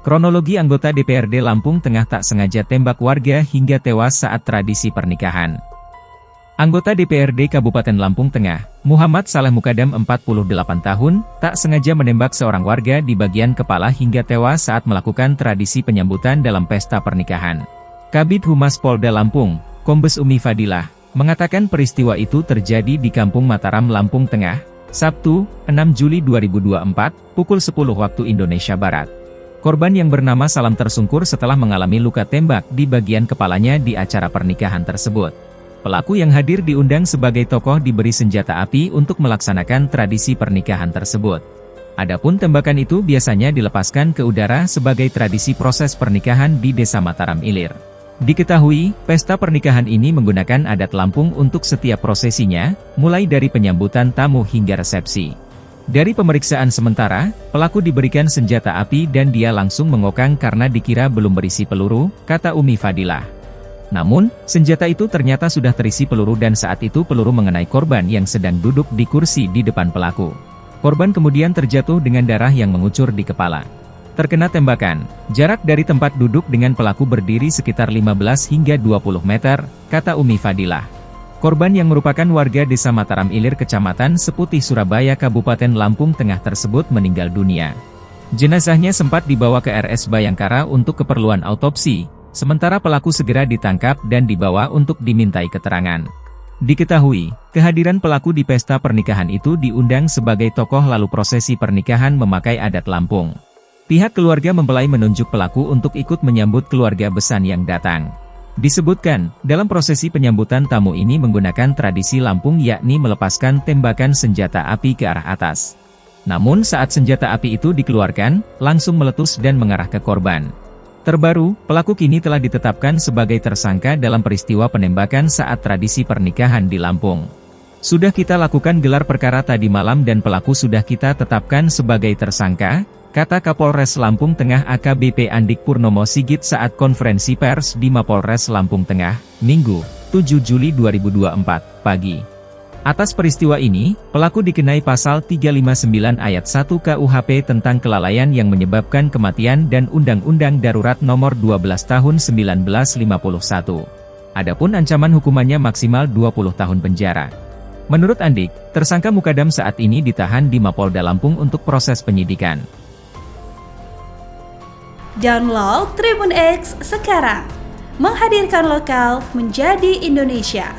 Kronologi anggota DPRD Lampung Tengah tak sengaja tembak warga hingga tewas saat tradisi pernikahan. Anggota DPRD Kabupaten Lampung Tengah, Muhammad Saleh Mukadam 48 tahun, tak sengaja menembak seorang warga di bagian kepala hingga tewas saat melakukan tradisi penyambutan dalam pesta pernikahan. Kabid Humas Polda Lampung, Kombes Umi Fadilah, mengatakan peristiwa itu terjadi di Kampung Mataram, Lampung Tengah, Sabtu, 6 Juli 2024, pukul 10 waktu Indonesia Barat. Korban yang bernama Salam tersungkur setelah mengalami luka tembak di bagian kepalanya di acara pernikahan tersebut. Pelaku yang hadir diundang sebagai tokoh diberi senjata api untuk melaksanakan tradisi pernikahan tersebut. Adapun tembakan itu biasanya dilepaskan ke udara sebagai tradisi proses pernikahan di Desa Mataram Ilir. Diketahui, pesta pernikahan ini menggunakan adat Lampung untuk setiap prosesinya, mulai dari penyambutan tamu hingga resepsi. Dari pemeriksaan sementara, pelaku diberikan senjata api dan dia langsung mengokang karena dikira belum berisi peluru, kata Umi Fadilah. Namun, senjata itu ternyata sudah terisi peluru dan saat itu peluru mengenai korban yang sedang duduk di kursi di depan pelaku. Korban kemudian terjatuh dengan darah yang mengucur di kepala. Terkena tembakan, jarak dari tempat duduk dengan pelaku berdiri sekitar 15 hingga 20 meter, kata Umi Fadilah. Korban yang merupakan warga Desa Mataram Ilir Kecamatan Seputih Surabaya Kabupaten Lampung Tengah tersebut meninggal dunia. Jenazahnya sempat dibawa ke RS Bayangkara untuk keperluan autopsi, sementara pelaku segera ditangkap dan dibawa untuk dimintai keterangan. Diketahui, kehadiran pelaku di pesta pernikahan itu diundang sebagai tokoh lalu prosesi pernikahan memakai adat Lampung. Pihak keluarga mempelai menunjuk pelaku untuk ikut menyambut keluarga besan yang datang. Disebutkan, dalam prosesi penyambutan tamu ini menggunakan tradisi Lampung yakni melepaskan tembakan senjata api ke arah atas. Namun saat senjata api itu dikeluarkan, langsung meletus dan mengarah ke korban. Terbaru, pelaku kini telah ditetapkan sebagai tersangka dalam peristiwa penembakan saat tradisi pernikahan di Lampung. Sudah kita lakukan gelar perkara tadi malam dan pelaku sudah kita tetapkan sebagai tersangka, kata Kapolres Lampung Tengah AKBP Andik Purnomo Sigit saat konferensi pers di Mapolres Lampung Tengah, Minggu, 7 Juli 2024, pagi. Atas peristiwa ini, pelaku dikenai pasal 359 ayat 1 KUHP tentang kelalaian yang menyebabkan kematian dan Undang-Undang Darurat Nomor 12 Tahun 1951. Adapun ancaman hukumannya maksimal 20 tahun penjara. Menurut Andik, tersangka Mukadam saat ini ditahan di Mapolda Lampung untuk proses penyidikan. Download Tribun X sekarang, menghadirkan lokal menjadi Indonesia.